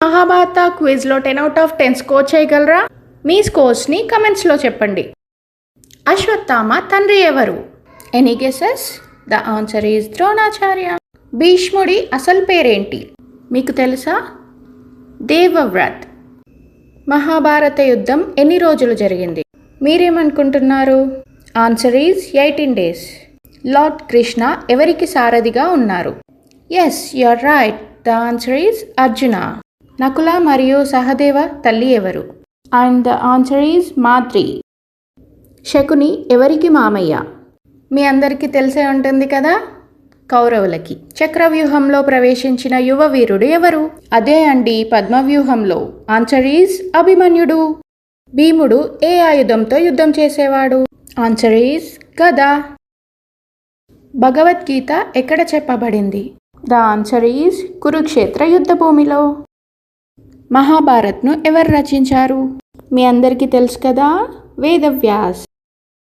Mahabharata క్విజ్లో 10 out of 10 score చేయగలరా? మీ స్కోర్స్ని కమెంట్స్లో చెప్పండి. అశ్వత్థామ తండ్రి ఎవరు? Any guesses? The answer is Dronacharya. భీష్ముడి అసలు పేరేంటి? మీకు తెలుసా? దేవవ్రత్. మహాభారత యుద్ధం ఎన్ని రోజులు జరిగింది? మీరేమనుకుంటున్నారు? Answer is 18 days. Lord Krishna ఎవరికి సారథిగా ఉన్నారు? Yes, you are right. The answer is Arjuna. Nakula మరియు సహదేవ తల్లి ఎవరు? And the answer is Madri. Shakuni ఎవరికి మామయ్య? మీ అందరికీ తెలిసే ఉంటుంది కదా, కౌరవులకి. చక్రవ్యూహంలో ప్రవేశించిన యువ వీరుడు ఎవరు? అదే అండి, పద్మవ్యూహంలో. ఆన్సర్ ఈజ్ అభిమన్యుడు. భీముడు ఏ ఆయుధంతో యుద్ధం చేసేవాడు? ఆన్సర్ ఈజ్ గద. భగవద్గీత ఎక్కడ చెప్పబడింది? ద ఆన్సర్ ఈజ్ కురుక్షేత్ర యుద్ధ భూమిలో. మహాభారత్ను ఎవరు రచించారు? మీ అందరికీ తెలుసు కదా, వేదవ్యాస్.